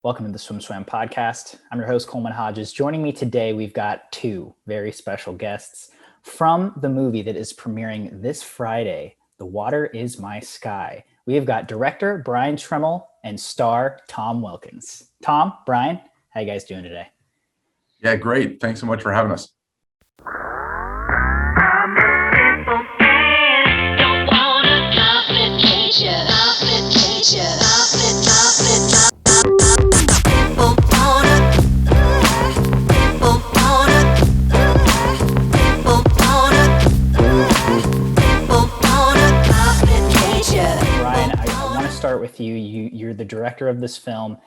Welcome to the SwimSwam podcast. I'm your host, Coleman Hodges. Joining me today, we've got two very special guests from the movie that is premiering this Friday, The Water Is My Sky. We have got director Brian Tremml and star Tom Wilkens. Tom, Brian, how you guys doing today? Yeah, great. Thanks so much for having us. Start with you're the director of this film.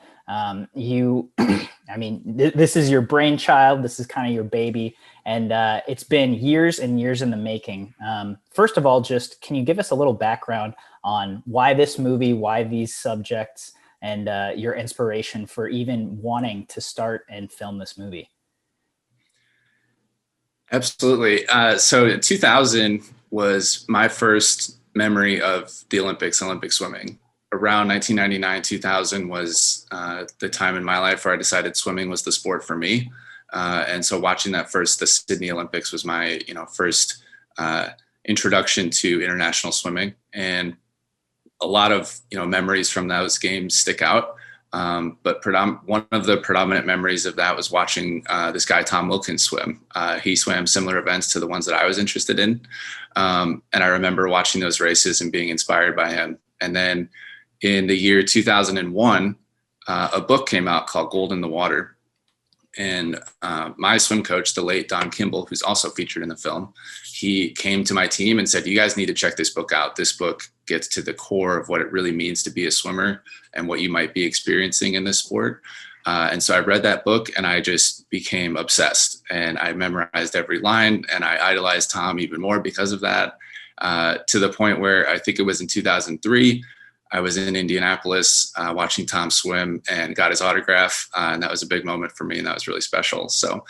This is your brainchild. This is kind of your baby, and it's been years and years in the making. First of all, just can you give us a little background on why this movie, why these subjects, and your inspiration for even wanting to start and film this movie? Absolutely. So 2000 was my first memory of the Olympics, Olympic swimming. Around 1999, 2000 was the time in my life where I decided swimming was the sport for me. And so watching the Sydney Olympics was my, first introduction to international swimming. And a lot of, memories from those games stick out. But one of the predominant memories of that was watching this guy, Tom Wilkens, swim. He swam similar events to the ones that I was interested in. And I remember watching those races and being inspired by him. And then in the year 2001, a book came out called Gold in the Water. And my swim coach, the late Don Kimball, who's also featured in the film, he came to my team and said, "You guys need to check this book out. This book gets to the core of what it really means to be a swimmer and what you might be experiencing in this sport." And so I read that book and I just became obsessed, and I memorized every line, and I idolized Tom even more because of that, to the point where I think it was in 2003, I was in Indianapolis watching Tom swim and got his autograph. And that was a big moment for me, and that was really special. So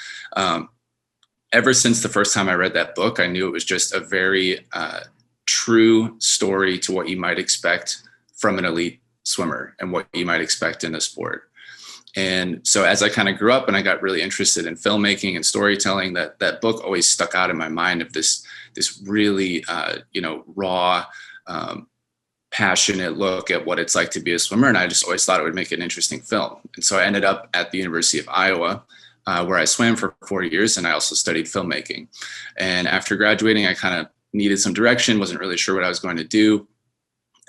ever since the first time I read that book, I knew it was just a very true story to what you might expect from an elite swimmer and what you might expect in the sport. And so as I kind of grew up and I got really interested in filmmaking and storytelling, that book always stuck out in my mind of this really, raw, passionate look at what it's like to be a swimmer. And I just always thought it would make an interesting film. And so I ended up at the University of Iowa, where I swam for 4 years, and I also studied filmmaking. And after graduating, I kind of needed some direction, wasn't really sure what I was going to do.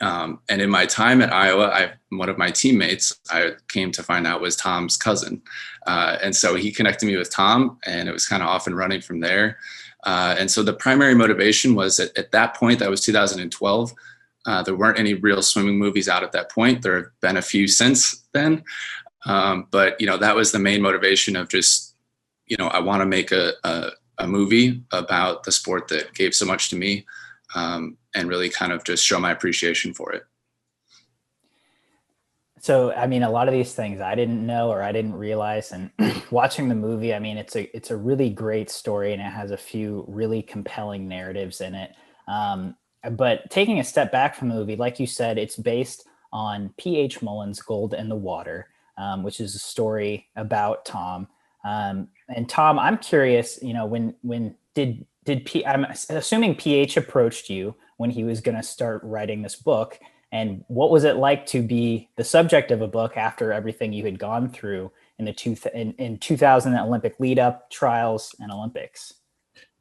And in my time at Iowa, one of my teammates, I came to find out, was Tom's cousin. And so he connected me with Tom, and it was kind of off and running from there. And so the primary motivation was at that point, that was 2012, there weren't any real swimming movies out at that point. There have been a few since then. But, that was the main motivation of just, I want to make a movie about the sport that gave so much to me, and really kind of just show my appreciation for it. So, a lot of these things I didn't know or I didn't realize, and watching the movie, it's a really great story, and it has a few really compelling narratives in it. But taking a step back from the movie, like you said, it's based on P.H. Mullen's Gold in the Water, which is a story about Tom. And Tom, I'm curious, I'm assuming P.H. approached you when he was going to start writing this book, and what was it like to be the subject of a book after everything you had gone through in 2000 Olympic lead up, trials, and Olympics?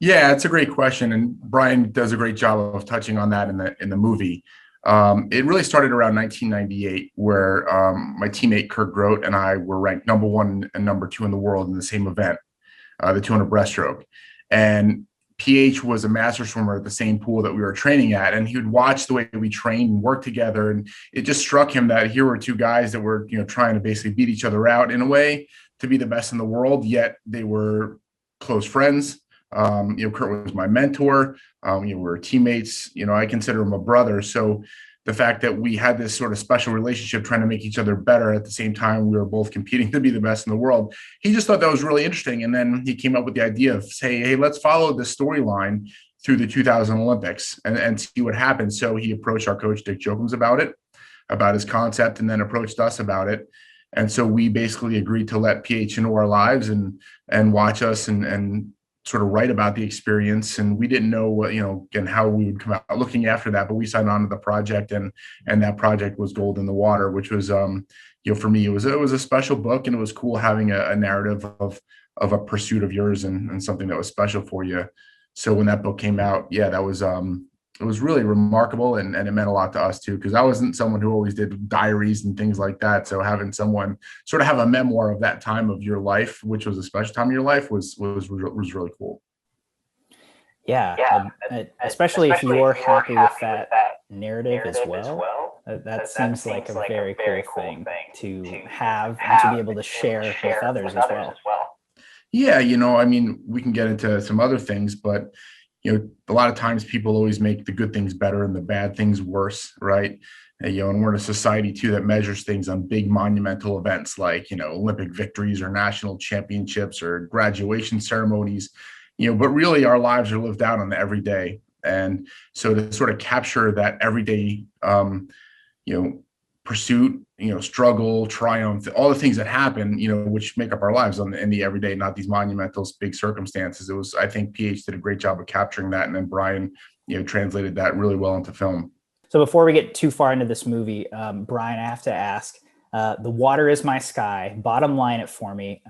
Yeah, it's a great question, and Brian does a great job of touching on that in the movie. It really started around 1998, where my teammate Kurt Grote and I were ranked number 1 and number 2 in the world in the same event, the 200 breaststroke. And PH was a master swimmer at the same pool that we were training at, and he would watch the way we trained and work together, and it just struck him that here were two guys that were trying to basically beat each other out in a way to be the best in the world, yet they were close friends. Kurt was my mentor. We were teammates. I consider him a brother. So the fact that we had this sort of special relationship trying to make each other better at the same time we were both competing to be the best in the world, he just thought that was really interesting. And then he came up with the idea of hey, let's follow the storyline through the 2000 Olympics and see what happens. So he approached our coach, Dick Jokums, about his concept, and then approached us about it. And so we basically agreed to let PH into our lives and watch us and sort of write about the experience. And we didn't know what, again, how we would come out looking after that, but we signed on to the project, and that project was Gold in the Water, which was, for me, it was a special book, and it was cool having a narrative of a pursuit of yours and something that was special for you. So when that book came out, yeah, that was, it was really remarkable, and it meant a lot to us too, because I wasn't someone who always did diaries and things like that. So having someone sort of have a memoir of that time of your life, which was a special time of your life, was really cool. Yeah, especially if you're happy with that narrative as well. That seems like a very cool thing to have and to be able to share with others as well. Yeah, I mean, we can get into some other things, but a lot of times people always make the good things better and the bad things worse, right? And we're in a society too that measures things on big monumental events like, Olympic victories or national championships or graduation ceremonies, but really our lives are lived out on the everyday. And so to sort of capture that everyday, pursuit, struggle, triumph, all the things that happen, which make up our lives in the everyday, not these monumental big circumstances. It was, I think PH did a great job of capturing that. And then Brian, translated that really well into film. So before we get too far into this movie, Brian, I have to ask, The Water is My Sky, bottom line it for me.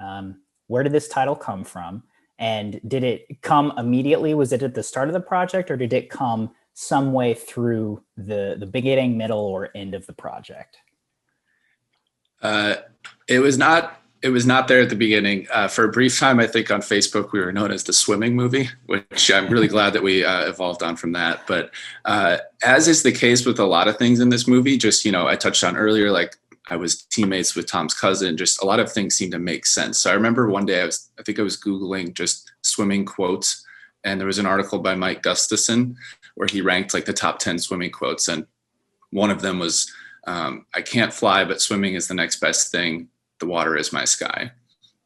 Where did this title come from? And did it come immediately? Was it at the start of the project, or did it come some way through the beginning, middle, or end of the project? It was not there at the beginning. For a brief time, I think on Facebook, we were known as the Swimming Movie, which I'm really glad that we evolved on from that. But as is the case with a lot of things in this movie, just, I touched on earlier, like I was teammates with Tom's cousin, just a lot of things seemed to make sense. So I remember one day I think I was Googling just swimming quotes, and there was an article by Mike Gustafson where he ranked like the top 10 swimming quotes. And one of them was, I can't fly, but swimming is the next best thing. The water is my sky.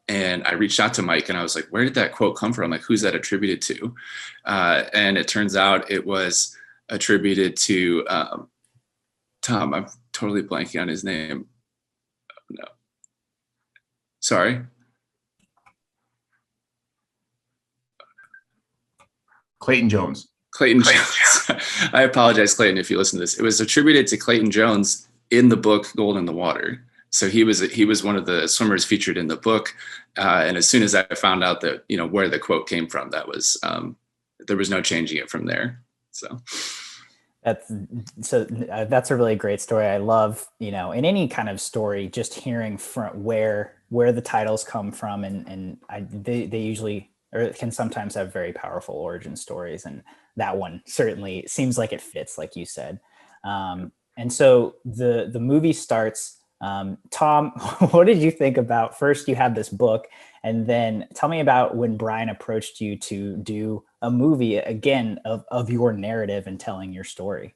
And I reached out to Mike and I was like, where did that quote come from? Like, who's that attributed to? And it turns out it was attributed to Tom. I'm totally blanking on his name. No. Sorry. Clayton Jones. Clayton Jones. I apologize, Clayton, if you listen to this. It was attributed to Clayton Jones in the book Gold in the Water. So he was one of the swimmers featured in the book. And as soon as I found out that, where the quote came from, that was, there was no changing it from there. So that's a really great story. I love, in any kind of story, just hearing from where the titles come from. And they usually, or can sometimes have very powerful origin stories. And that one certainly seems like it fits, like you said. And so the movie starts. Tom, what did you think about, first you had this book, and then tell me about when Brian approached you to do a movie again of your narrative and telling your story.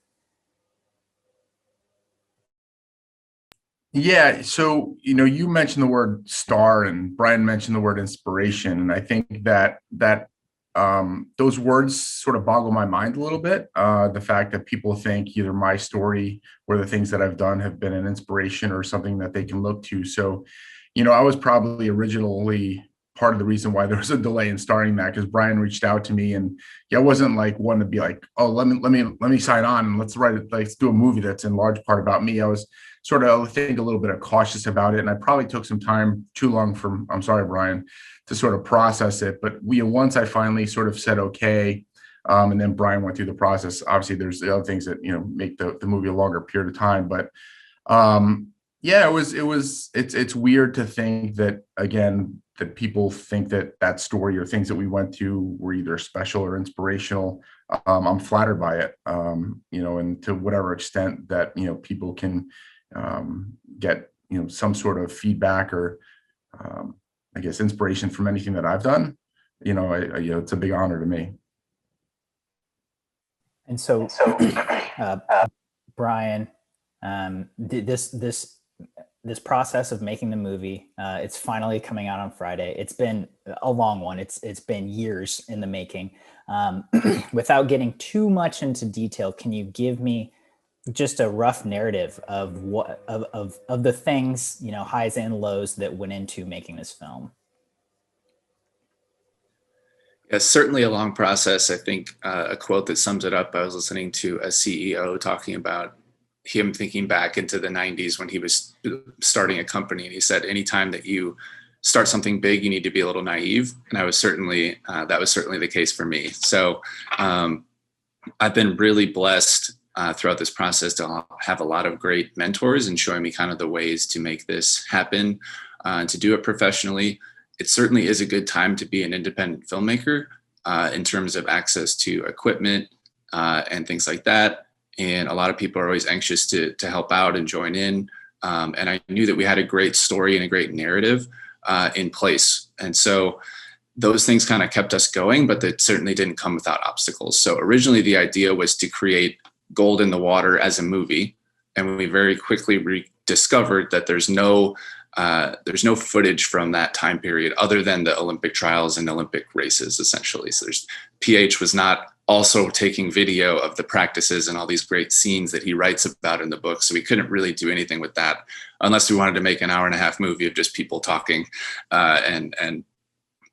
Yeah. So, you mentioned the word star and Brian mentioned the word inspiration. And I think that those words sort of boggle my mind a little bit. The fact that people think either my story or the things that I've done have been an inspiration or something that they can look to. So, I was probably originally part of the reason why there was a delay in starting that, because Brian reached out to me, and I wasn't like one to be like, oh, let me sign on and let's do a movie that's in large part about me. I was sort of, I think, a little bit of cautious about it, and I probably took some time, too long I'm sorry, Brian, to sort of process it. But once I finally sort of said okay, and then Brian went through the process. Obviously, there's the other things that make the movie a longer period of time. But yeah, it's weird to think that, again, that people think that story or things that we went to were either special or inspirational. I'm flattered by it, and to whatever extent that people can get some sort of feedback or I guess inspiration from anything that I've done. It's a big honor to me. And so, Brian, this process of making the movie, it's finally coming out on Friday. It's been a long one. It's been years in the making. Without getting too much into detail, can you give me just a rough narrative of what of the things, you know, highs and lows that went into making this film? It's certainly a long process. I think a quote that sums it up, I was listening to a CEO talking about him thinking back into the 90s when he was starting a company. And he said, anytime that you start something big, you need to be a little naive. And I was certainly, that was certainly the case for me. So I've been really blessed throughout this process to have a lot of great mentors and showing me kind of the ways to make this happen and to do it professionally. It certainly is a good time to be an independent filmmaker in terms of access to equipment and things like that. And a lot of people are always anxious to help out and join in. And I knew that we had a great story and a great narrative in place. And so those things kind of kept us going, but that certainly didn't come without obstacles. So originally the idea was to create Gold in the Water as a movie. And we very quickly discovered that there's no footage from that time period other than the Olympic trials and Olympic races, essentially. So PH was not also taking video of the practices and all these great scenes that he writes about in the book. So we couldn't really do anything with that unless we wanted to make an 1.5-hour movie of just people talking and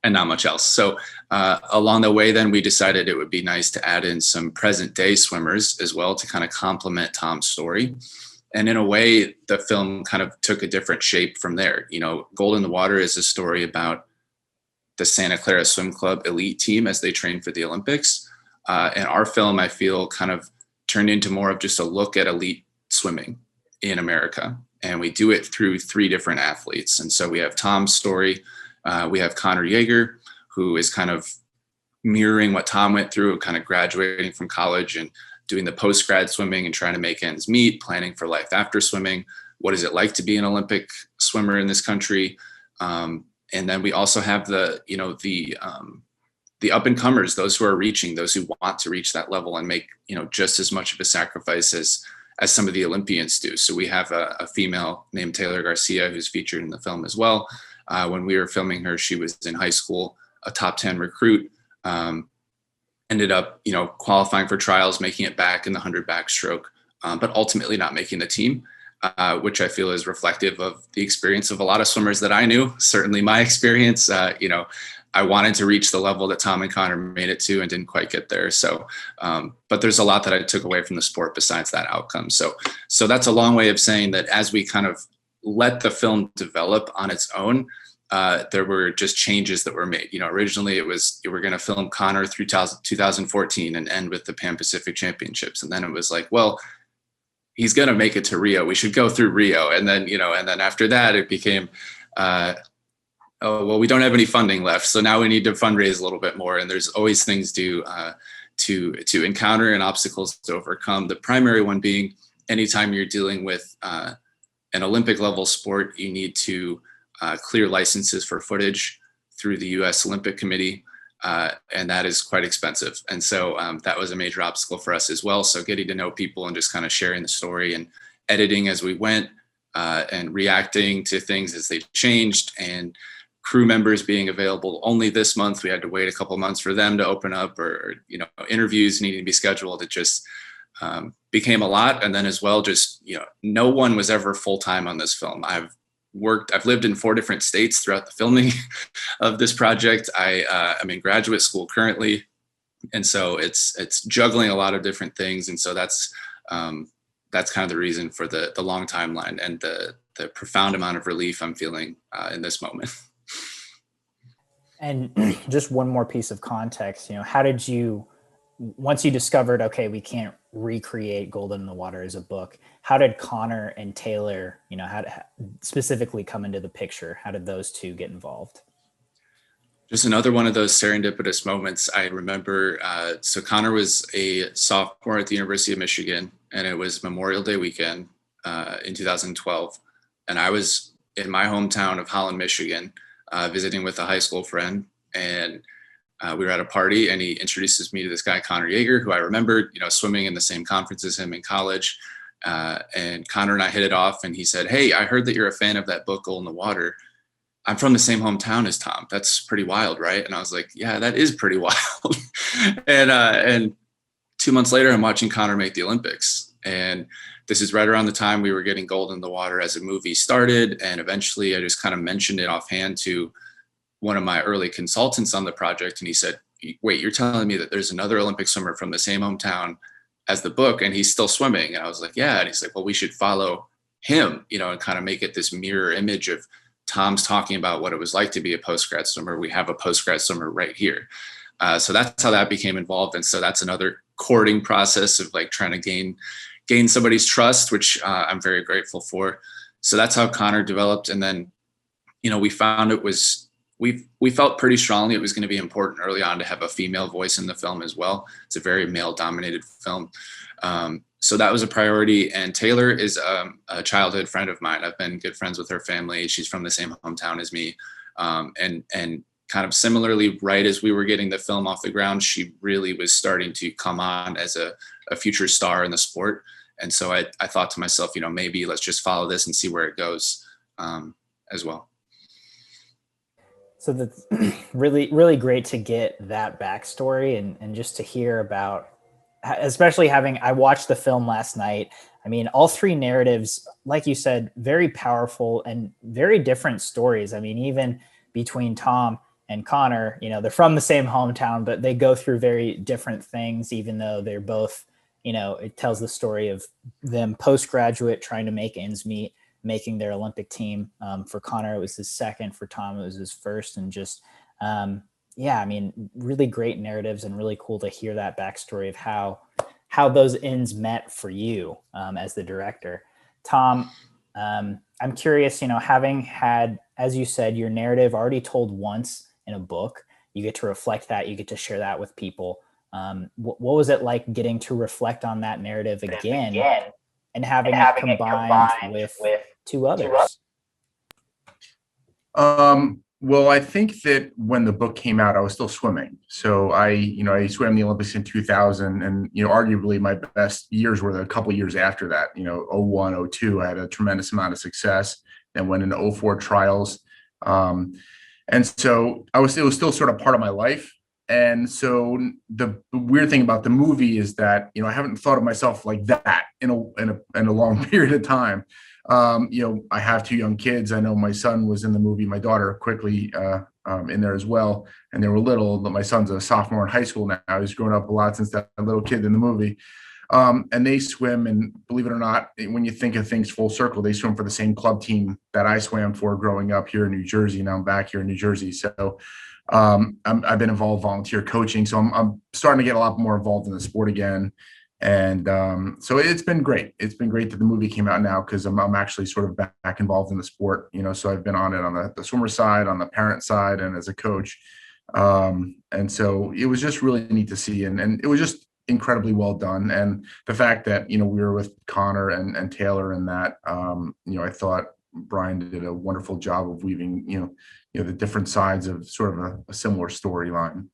not much else. So along the way, then we decided it would be nice to add in some present day swimmers as well to kind of complement Tom's story. And in a way, the film kind of took a different shape from there. You know, Gold in the Water is a story about the Santa Clara Swim Club elite team as they train for the Olympics. And our film, I feel, kind of turned into more of just a look at elite swimming in America. And we do it through 3 different athletes. And so we have Tom's story. We have Connor Yeager, who is kind of mirroring what Tom went through, kind of graduating from college and doing the post-grad swimming and trying to make ends meet, planning for life after swimming. What is it like to be an Olympic swimmer in this country? And then we also have the up and comers, those who are reaching, those who want to reach that level and make, you know, just as much of a sacrifice as some of the Olympians do. So we have a female named Taylor Garcia who's featured in the film as well. When we were filming her, she was in high school, a top 10 recruit. Ended up, you know, qualifying for trials, making it back in the 100 backstroke, but ultimately not making the team, which I feel is reflective of the experience of a lot of swimmers that I knew. Certainly my experience, you know, I wanted to reach the level that Tom and Connor made it to and didn't quite get there. So, but there's a lot that I took away from the sport besides that outcome. So that's a long way of saying that as we kind of let the film develop on its own, there were just changes that were made. You know, originally it was, you were going to film Connor through 2014 and end with the Pan Pacific Championships. And then it was like, well, he's going to make it to Rio. We should go through Rio. And then, you know, and then after that, it became, oh, well, we don't have any funding left. So now we need to fundraise a little bit more. And there's always things to encounter and obstacles to overcome. The primary one being anytime you're dealing with an Olympic level sport, you need to clear licenses for footage through the US Olympic Committee. And that is quite expensive. And so that was a major obstacle for us as well. So getting to know people and just kind of sharing the story and editing as we went and reacting to things as they changed, and crew members being available only this month. We had to wait a couple of months for them to open up, or, you know, interviews needing to be scheduled. It just became a lot. And then as well, just, you know, no one was ever full-time on this film. I've lived in 4 different states throughout the filming of this project. I'm in graduate school currently. And so it's juggling a lot of different things. And so that's kind of the reason for the long timeline and the profound amount of relief I'm feeling in this moment. And just one more piece of context, you know, how did you, once you discovered, okay, we can't recreate Gold in the Water as a book, how did Connor and Taylor, you know, how specifically come into the picture? How did those 2 get involved? Just another one of those serendipitous moments. I remember, so Connor was a sophomore at the University of Michigan, and it was Memorial Day weekend in 2012. And I was in my hometown of Holland, Michigan, visiting with a high school friend. And we were at a party, and he introduces me to this guy, Connor Yeager, who I remembered, you know, swimming in the same conference as him in college. And Connor and I hit it off, and he said, "Hey, I heard that you're a fan of that book, Gold in the Water. I'm from the same hometown as Tom. That's pretty wild, right?" And I was like, "Yeah, that is pretty wild." And 2 months later, I'm watching Connor make the Olympics. And this is right around the time we were getting Gold in the Water as a movie started. And eventually I just kind of mentioned it offhand to one of my early consultants on the project. And he said, wait, you're telling me that there's another Olympic swimmer from the same hometown as the book and he's still swimming? And I was like, yeah. And he's like, well, we should follow him, and kind of make it this mirror image of Tom's talking about what it was like to be a post-grad swimmer. We have a post-grad swimmer right here. So that's how that became involved. And so that's another courting process of like trying to gain somebody's trust, which I'm very grateful for. So that's how Connor developed. And then, we found we felt pretty strongly it was going to be important early on to have a female voice in the film as well. It's a very male dominated film. So that was a priority. And Taylor is a childhood friend of mine. I've been good friends with her family. She's from the same hometown as me. And kind of similarly, right as we were getting the film off the ground, she really was starting to come on as a future star in the sport. And so I thought to myself, maybe let's just follow this and see where it goes as well. So that's really, really great to get that backstory and just to hear about, especially I watched the film last night. I mean, all three narratives, like you said, very powerful and very different stories. I mean, even between Tom and Connor, they're from the same hometown, but they go through very different things, even though they're both, it tells the story of them postgraduate trying to make ends meet, making their Olympic team. For Connor, it was his second. For Tom, it was his first. And just, I mean, really great narratives and really cool to hear that backstory of how those ends met for you as the director. Tom, I'm curious, having had, as you said, your narrative already told once in a book, you get to reflect that, you get to share that with people. What was it like getting to reflect on that narrative again and having it combined with two others? Well, I think that when the book came out, I was still swimming. So I swam the Olympics in 2000, and arguably my best years were a couple of years after that. 01, 02, I had a tremendous amount of success, and went into 04 trials. And so it was still sort of part of my life. And so the weird thing about the movie is that, I haven't thought of myself like that in a long period of time. I have two young kids. I know my son was in the movie, my daughter quickly in there as well. And they were little, but my son's a sophomore in high school now. He's grown up a lot since that little kid in the movie. And they swim, and believe it or not, when you think of things full circle, they swim for the same club team that I swam for growing up here in New Jersey. Now I'm back here in New Jersey. So I've been involved volunteer coaching. So I'm starting to get a lot more involved in the sport again. And so it's been great. It's been great that the movie came out now, because I'm actually sort of back involved in the sport, so I've been on it on the swimmer side, on the parent side, and as a coach. And so it was just really neat to see. And it was just incredibly well done. And the fact that, we were with Connor and Taylor and that, I thought Brian did a wonderful job of weaving, the different sides of sort of a similar storyline.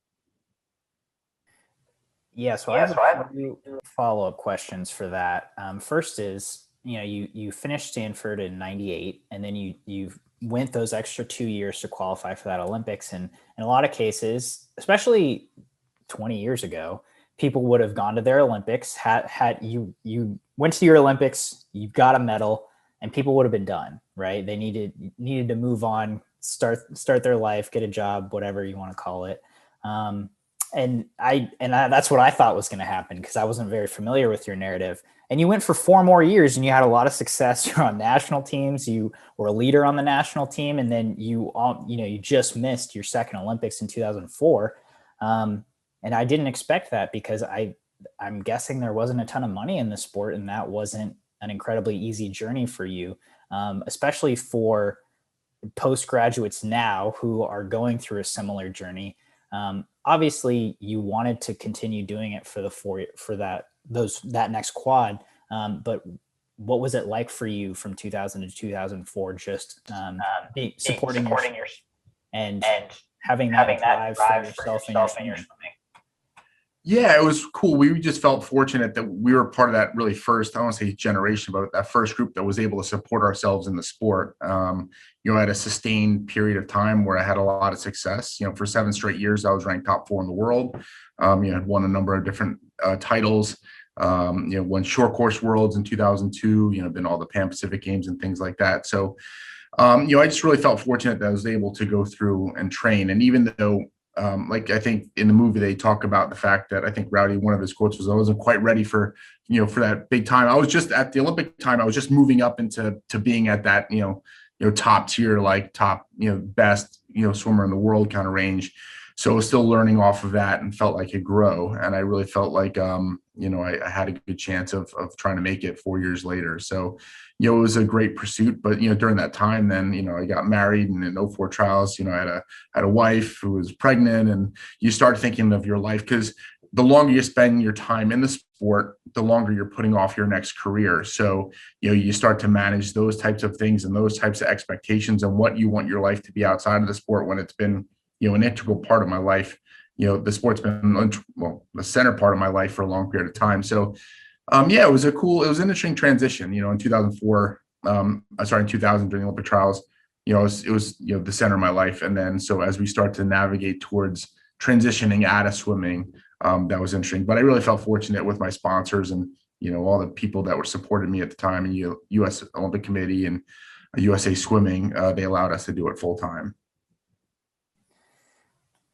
Yeah, so I have a few follow-up questions for that. First is, you finished Stanford in '98, and then you went those extra 2 years to qualify for that Olympics. And in a lot of cases, especially 20 years ago, people would have gone to their Olympics, you went to your Olympics, you got a medal, and people would have been done, right? They needed to move on, start their life, get a job, whatever you want to call it. And that's what I thought was going to happen, because I wasn't very familiar with your narrative. And you went for 4 more years and you had a lot of success. You're on national teams. You were a leader on the national team. And then you just missed your second Olympics in 2004. And I didn't expect that, because I'm guessing there wasn't a ton of money in the sport, and that wasn't an incredibly easy journey for you, especially for postgraduates now who are going through a similar journey. Obviously you wanted to continue doing it for that next quad. But what was it like for you from 2000 to 2004, just supporting your and having that drive for yourself and your swimming? Yeah, it was cool. We just felt fortunate that we were part of that really first, I don't want to say generation, but that first group that was able to support ourselves in the sport. At a sustained period of time where I had a lot of success. For 7 straight years, I was ranked top 4 in the world. Had won a number of different titles. Won short course worlds in 2002, been all the Pan Pacific Games and things like that. So, I just really felt fortunate that I was able to go through and train. And even though, like I think in the movie, they talk about the fact that I think Rowdy, one of his quotes was, I wasn't quite ready for that big time. I was just at the Olympic time. I was just moving up into being at that, top tier, like top, best, swimmer in the world kind of range. So I was still learning off of that and felt like it grow. And I really felt like, I had a good chance of trying to make it 4 years later. So, it was a great pursuit. But, during that time, then, I got married, and in '04 trials, I had a wife who was pregnant, and you start thinking of your life, because the longer you spend your time in the sport, the longer you're putting off your next career. So, you start to manage those types of things and those types of expectations and what you want your life to be outside of the sport, when it's been, an integral part of my life. The sport's been, the center part of my life for a long period of time. So, it was it was an interesting transition, in 2004, in 2000 during the Olympic trials, it was, the center of my life. And then, so as we start to navigate towards transitioning out of swimming, that was interesting. But I really felt fortunate with my sponsors and, all the people that were supporting me at the time, and U.S. Olympic Committee and USA Swimming, they allowed us to do it full time.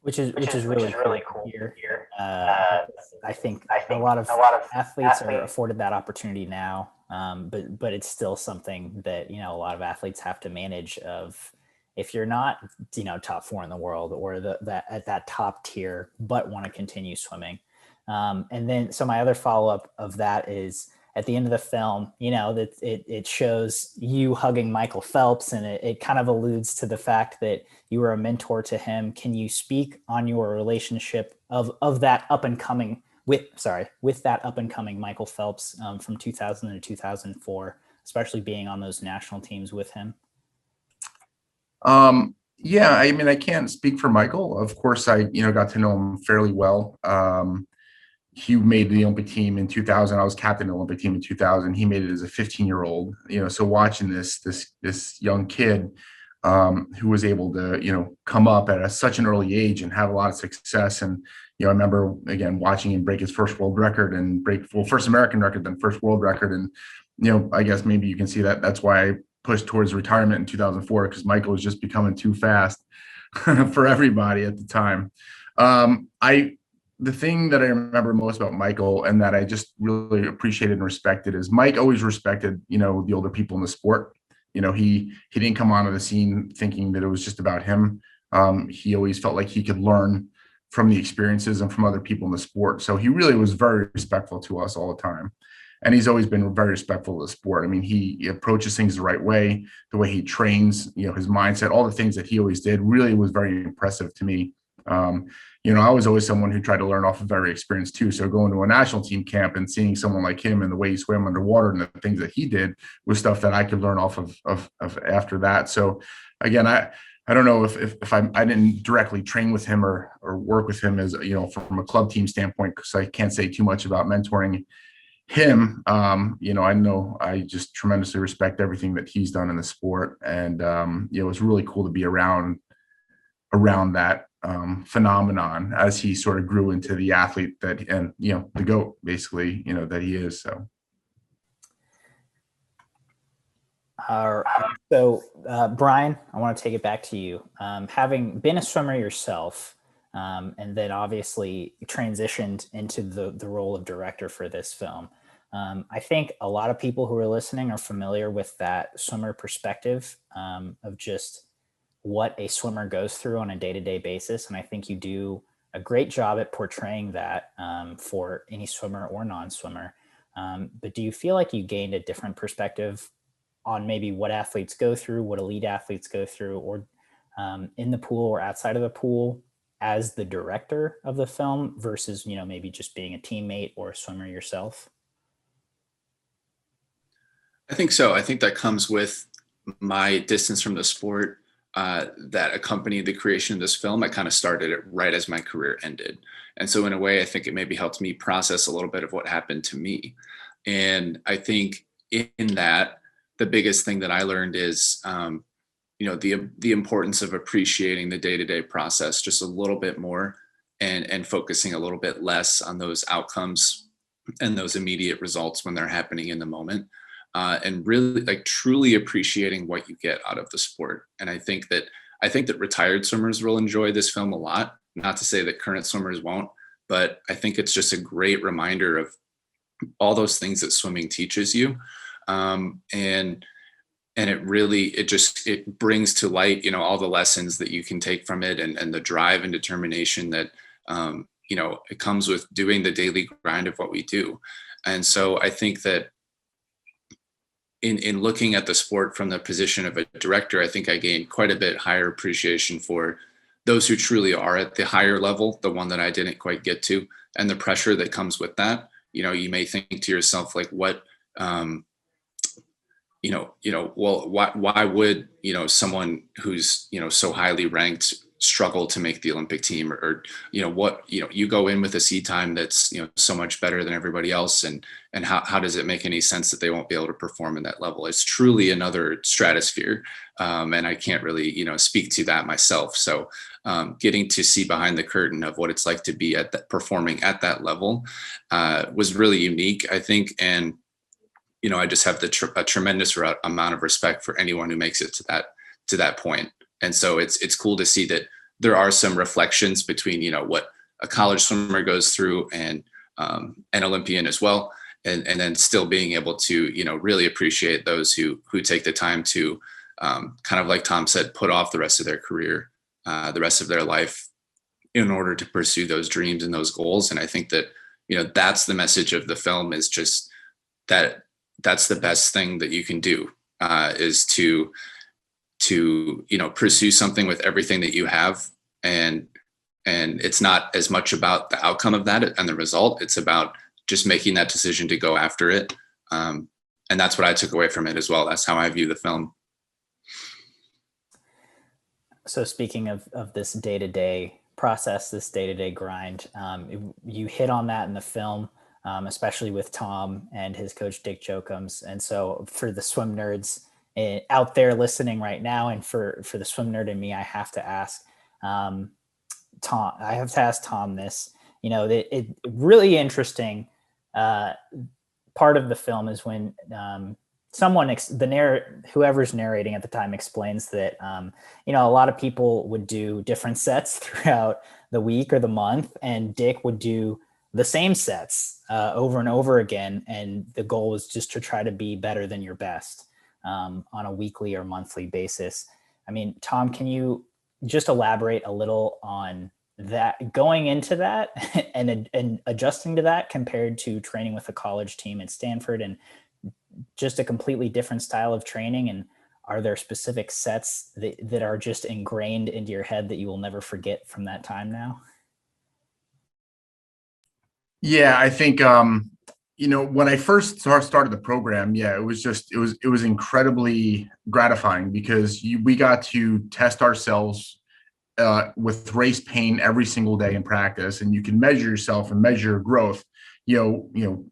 Which is really cool here. I think a lot of athletes are afforded that opportunity now, but it's still something that a lot of athletes have to manage. Of if you're not top 4 in the world, or that at that top tier, but want to continue swimming, and then so my other follow up of that is, at the end of the film, that it shows you hugging Michael Phelps, and it kind of alludes to the fact that you were a mentor to him. Can you speak on your relationship of that up and coming with that up and coming Michael Phelps from 2000 to 2004, especially being on those national teams with him? Yeah, I mean, I can't speak for Michael. Of course, I got to know him fairly well. He made the Olympic team in 2000. I was captain of the Olympic team in 2000. He made it as a 15-year-old. So watching this young kid who was able to come up at such an early age and have a lot of success. And I remember again watching him break his first world record and first American record, then first world record. And I guess maybe you can see that that's why I pushed towards retirement in 2004, because Michael was just becoming too fast for everybody at the time. The thing that I remember most about Michael, and that I just really appreciated and respected, is Mike always respected, the older people in the sport. He didn't come onto the scene thinking that it was just about him. He always felt like he could learn from the experiences and from other people in the sport. So he really was very respectful to us all the time. And he's always been very respectful of the sport. I mean, he approaches things the right way, the way he trains, his mindset, all the things that he always did really was very impressive to me. I was always someone who tried to learn off of very experienced too. So going to a national team camp and seeing someone like him and the way he swam underwater and the things that he did was stuff that I could learn off of after that. So again, I don't know if I didn't directly train with him or work with him as, from a club team standpoint, because I can't say too much about mentoring him. I know I just tremendously respect everything that he's done in the sport. And, it was really cool to be around that phenomenon as he sort of grew into the athlete the GOAT basically, that he is. So. So Brian, I want to take it back to you. Having been a swimmer yourself, and then obviously transitioned into the role of director for this film. I think a lot of people who are listening are familiar with that swimmer perspective of just what a swimmer goes through on a day-to-day basis. And I think you do a great job at portraying that for any swimmer or non-swimmer. But do you feel like you gained a different perspective on maybe what athletes go through, what elite athletes go through, or in the pool or outside of the pool as the director of the film versus, maybe just being a teammate or a swimmer yourself? I think so. I think that comes with my distance from the sport that accompanied the creation of this film. I kind of started it right as my career ended. And so in a way, I think it maybe helped me process a little bit of what happened to me. And I think in that, the biggest thing that I learned is, the importance of appreciating the day-to-day process just a little bit more and focusing a little bit less on those outcomes and those immediate results when they're happening in the moment, and really like truly appreciating what you get out of the sport. And I think that retired swimmers will enjoy this film a lot. Not to say that current swimmers won't, but I think it's just a great reminder of all those things that swimming teaches you. And it brings to light, all the lessons that you can take from it, and the drive and determination that, it comes with doing the daily grind of what we do. And so I think that in looking at the sport from the position of a director, I think I gained quite a bit higher appreciation for those who truly are at the higher level, the one that I didn't quite get to, and the pressure that comes with that. You may think to yourself, like, what, well, why would, someone who's, so highly ranked struggle to make the Olympic team, or you go in with a seed time that's, so much better than everybody else. And how does it make any sense that they won't be able to perform in that level? It's truly another stratosphere. And I can't really, speak to that myself. So getting to see behind the curtain of what it's like to be performing at that level was really unique, I think. And, I just have a tremendous amount of respect for anyone who makes it to that point. And so it's cool to see that there are some reflections between, what a college swimmer goes through and an Olympian as well. And then still being able to, really appreciate those who take the time to kind of, like Tom said, put off the rest of their career, the rest of their life in order to pursue those dreams and those goals. And I think that, that's the message of the film, is just that's the best thing that you can do, is to pursue something with everything that you have. And it's not as much about the outcome of that and the result. It's about just making that decision to go after it. And that's what I took away from it as well. That's how I view the film. So speaking of this day-to-day process, this day-to-day grind, you hit on that in the film, especially with Tom and his coach, Dick Jokums. And so for the swim nerds out there listening right now, and for the swim nerd in me, I have to ask Tom this. It really interesting part of the film is when whoever's narrating at the time explains that a lot of people would do different sets throughout the week or the month, and Dick would do the same sets over and over again, and the goal was just to try to be better than your best on a weekly or monthly basis. I mean, Tom, can you just elaborate a little on that, going into that and adjusting to that compared to training with a college team at Stanford, and just a completely different style of training? And are there specific sets that are just ingrained into your head that you will never forget from that time now? Yeah, I think, when I first started the program, it was incredibly gratifying, because we got to test ourselves with race pain every single day in practice, and you can measure yourself and measure growth, in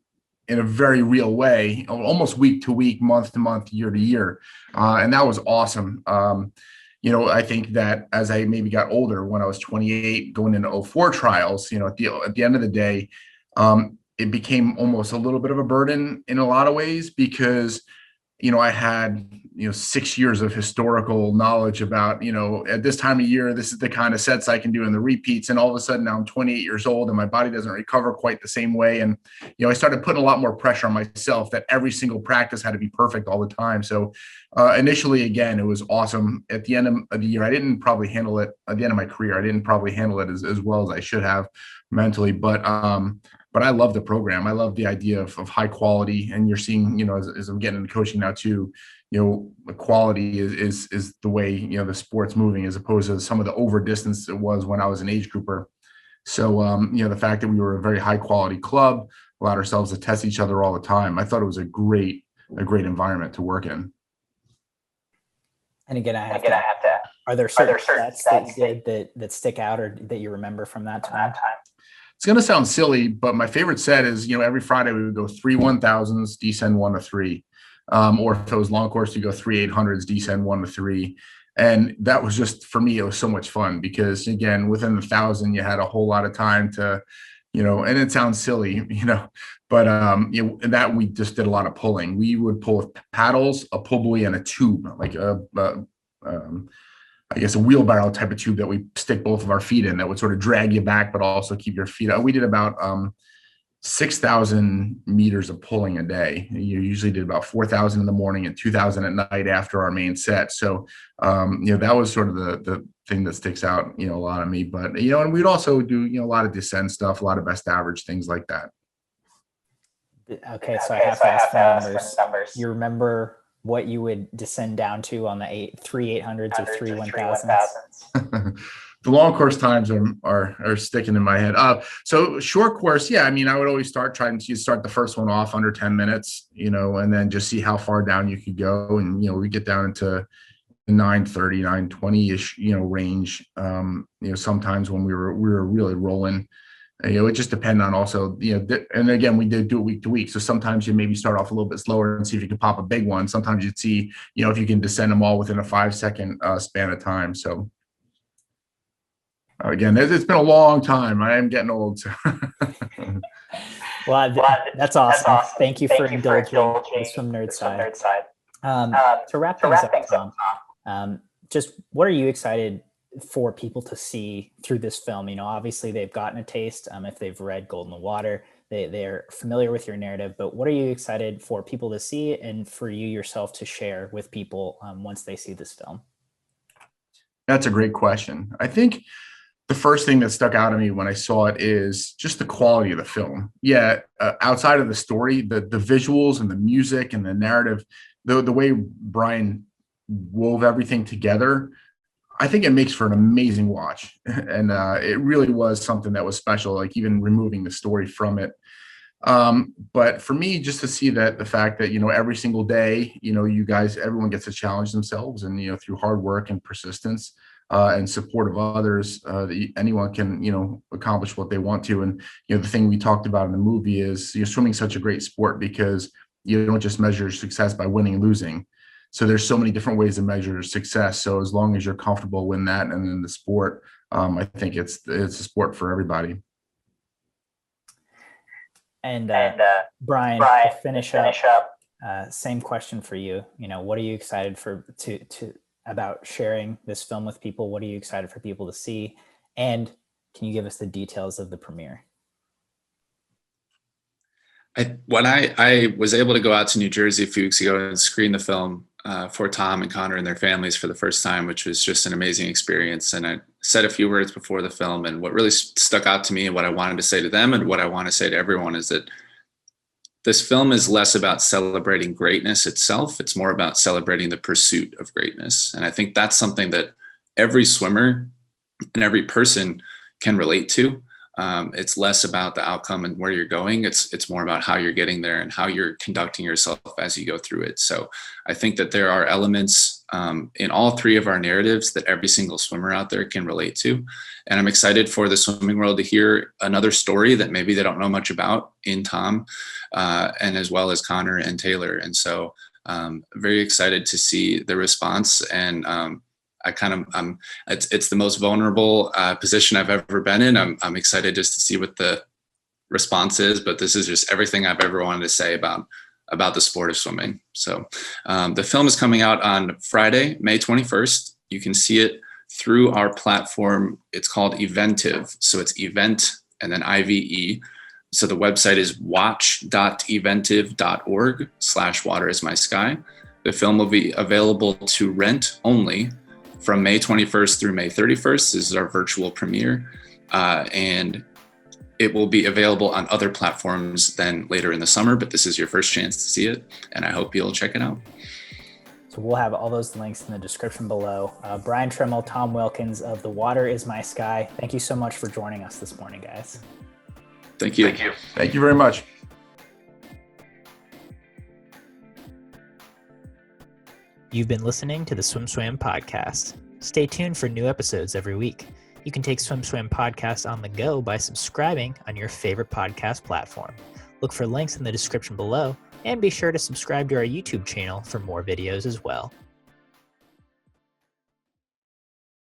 a very real way, almost week to week, month to month, year to year, and that was awesome. I think that as I maybe got older, when I was 28, going into 04 trials, at the end of the day, it became almost a little bit of a burden in a lot of ways, because, I had, 6 years of historical knowledge about, at this time of year, this is the kind of sets I can do in the repeats. And all of a sudden now I'm 28 years old and my body doesn't recover quite the same way. And, I started putting a lot more pressure on myself that every single practice had to be perfect all the time. So initially, again, it was awesome. At the end of the year, I didn't probably handle it at the end of my career. I didn't probably handle it as well as I should have mentally, but I love the program. I love the idea of high quality. And you're seeing, as I'm getting into coaching now too, the quality is the way, the sport's moving, as opposed to some of the over distance it was when I was an age grouper. So, the fact that we were a very high quality club, allowed ourselves to test each other all the time, I thought it was a great environment to work in. And again, I have to, are there certain sets that you did that stick out, or that you remember from that time? It's going to sound silly, but my favorite set is, every Friday we would go 3 1000s, descend 1 to 3. Or if it was long course, you go 3 800s, descend 1 to 3. And that was just, for me, it was so much fun, because again, within the 1,000, you had a whole lot of time to and it sounds silly, but and that we just did a lot of pulling. We would pull with paddles, a pull buoy, and a tube, like I guess a wheelbarrow type of tube that we stick both of our feet in that would sort of drag you back, but also keep your feet up. We did about 6,000 meters of pulling a day. You usually did about 4,000 in the morning and 2,000 at night after our main set. So, that was sort of the thing that sticks out, a lot of me. But, and we'd also do, a lot of descent stuff, a lot of best average, things like that. Okay, so I have to ask for numbers. You remember what you would descend down to on the 3 800s or 3 1000s? The long course times are sticking in my head. So short course, yeah. I mean, I would always start the first one off under 10 minutes, and then just see how far down you could go. And, we get down into the 9:30, 9:20-ish, range. Sometimes when we were really rolling, it just depended on also, and again, we did do it week to week. So sometimes you maybe start off a little bit slower and see if you can pop a big one. Sometimes you'd see, if you can descend them all within a 5-second span of time. So again, it's been a long time. I am getting old. So. Well, that's awesome. Thank you for indulging this from Nerd Side. To wrap things up, Tom, just what are you excited for people to see through this film? Obviously they've gotten a taste. If they've read Gold in the Water, they're familiar with your narrative, but what are you excited for people to see and for you yourself to share with people once they see this film? That's a great question. I think the first thing that stuck out to me when I saw it is just the quality of the film. Yeah, outside of the story, the visuals and the music and the narrative, the way Brian wove everything together, I think it makes for an amazing watch. And it really was something that was special, like even removing the story from it. But for me, just to see that the fact that, every single day, you guys, everyone gets to challenge themselves and, through hard work and persistence and support of others, anyone can, accomplish what they want to. And, the thing we talked about in the movie is swimming's such a great sport because you don't just measure success by winning and losing. So there's so many different ways to measure success. So as long as you're comfortable in that and in the sport, I think it's a sport for everybody. And Brian, to finish up, same question for you. What are you excited about sharing this film with people? What are you excited for people to see? And can you give us the details of the premiere? When I was able to go out to New Jersey a few weeks ago and screen the film for Tom and Connor and their families for the first time, which was just an amazing experience. And I said a few words before the film, and what really stuck out to me and what I wanted to say to them and what I want to say to everyone is that this film is less about celebrating greatness itself. It's more about celebrating the pursuit of greatness. And I think that's something that every swimmer and every person can relate to. It's less about the outcome and where you're going. It's more about how you're getting there and how you're conducting yourself as you go through it. So I think that there are elements in all three of our narratives that every single swimmer out there can relate to. And I'm excited for the swimming world to hear another story that maybe they don't know much about in Tom, and as well as Connor and Taylor. And so very excited to see the response. And it's the most vulnerable position I've ever been in. I'm excited just to see what the response is, but this is just everything I've ever wanted to say about the sport of swimming. So the film is coming out on Friday, May 21st. You can see it through our platform. It's called Eventive. So it's event and then IVE. So the website is watch.eventive.org/waterismysky. The film will be available to rent only from May 21st through May 31st. This is our virtual premiere. And it will be available on other platforms then later in the summer, but this is your first chance to see it. And I hope you'll check it out. So we'll have all those links in the description below. Brian Tremml, Tom Wilkens of The Water is My Sky. Thank you so much for joining us this morning, guys. Thank you. Thank you very much. You've been listening to the SwimSwam podcast. Stay tuned for new episodes every week. You can take SwimSwam podcast on the go by subscribing on your favorite podcast platform. Look for links in the description below, and be sure to subscribe to our YouTube channel for more videos as well.